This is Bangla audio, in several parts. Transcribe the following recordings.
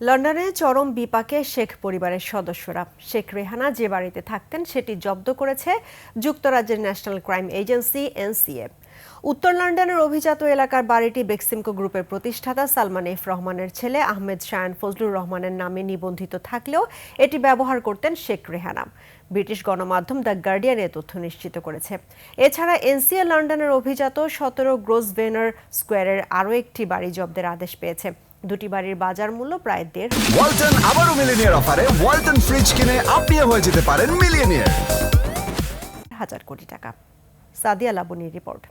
লন্ডনে চরম বিপাকে শেখ পরিবারের সদস্যরা। শেখ রেহানা যে বাড়িতে থাকতেন সেটি জব্দ করেছে যুক্তরাজ্যের ন্যাশনাল ক্রাইম এজেন্সি এনসিএ। উত্তর লন্ডনের অভিজাত এলাকার বাড়িটি বেক্সিমকো গ্রুপের প্রতিষ্ঠাতা সালমান এফ রহমানের ছেলে আহমেদ শায়ান ফজলুর রহমানের নামে নিবন্ধিত থাকলেও এটি ব্যবহার করতেন শেখ রেহানা। ব্রিটিশ গণমাধ্যম দ্য গার্ডিয়ান এ তথ্য নিশ্চিত করেছে। এছাড়া এনসিএ লন্ডনের অভিজাত 17 গ্রোসভেনার স্কোয়ারের আরও একটি বাড়ি জব্দের আদেশ পেয়েছে। দুটি বাড়ির বাজার মূল্য প্রায় 1.5 ওয়ালটন আবারও মিলিয়নিয়ার অফারে ওয়ালটন ফ্রিজ কিনে আপনিও হয়ে যেতে পারেন মিলিয়নিয়ার। হাজার কোটি টাকা। সাদিয়া লাবনীর রিপোর্ট।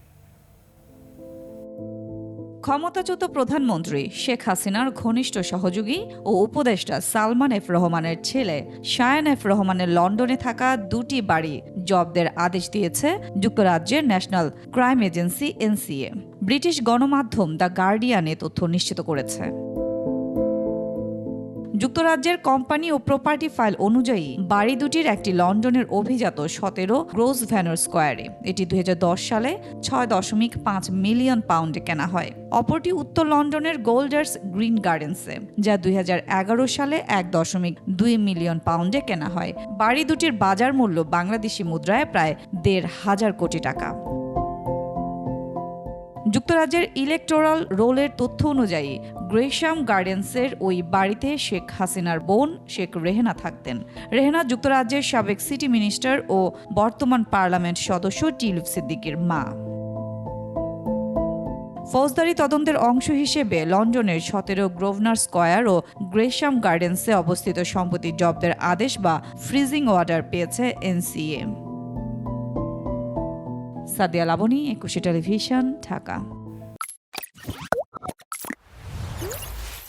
ক্ষমতাচ্যুত প্রধানমন্ত্রী শেখ হাসিনার ঘনিষ্ঠ সহযোগী ও উপদেষ্টা সালমান এফ রহমানের ছেলে শায়ান এফ রহমানের লন্ডনে থাকা দুটি বাড়ি জব্দের আদেশ দিয়েছে যুক্তরাজ্যের national crime agency NCA. British গণমাধ্যম দ্য গার্ডিয়ান এ তথ্য নিশ্চিত করেছে। যুক্তরাজ্যের কোম্পানি ও প্রপার্টি ফাইল অনুযায়ী বাড়ি দুটির একটি লন্ডনের অভিজাত 17 গ্রোসভেনার স্কোয়ারে, এটি 2010 সালে 6.5 মিলিয়ন পাউন্ডে কেনা হয়। অপরটি উত্তর লন্ডনের গোল্ডার্স গ্রিন গার্ডেন্সে, যা 2011 সালে 1.2 মিলিয়ন পাউন্ডে কেনা হয়। বাড়ি দুটির বাজার মূল্য বাংলাদেশি মুদ্রায় প্রায় 1.5 কোটি টাকা। যুক্তরাজ্যের ইলেকটোরাল রোলের তথ্য অনুযায়ী গ্রেশাম গার্ডেন্সের ওই বাড়িতে শেখ হাসিনার বোন শেখ রেহানা থাকতেন। রেহানা যুক্তরাজ্যের সাবেক সিটি মিনিস্টার ও বর্তমান পার্লামেন্ট সদস্য টিলুফ সিদ্দিকীর মা। ফৌজদারি তদন্তের অংশ হিসেবে লন্ডনের 17 গ্রোভনার স্কয়ার ও গ্রেশাম গার্ডেন্সে অবস্থিত সম্পত্তি জব্দের আদেশ বা ফ্রিজিং অর্ডার পেয়েছে এনসিএ। সাদিয়া লাবনী, 21 টেলিভিশন, ঢাকা।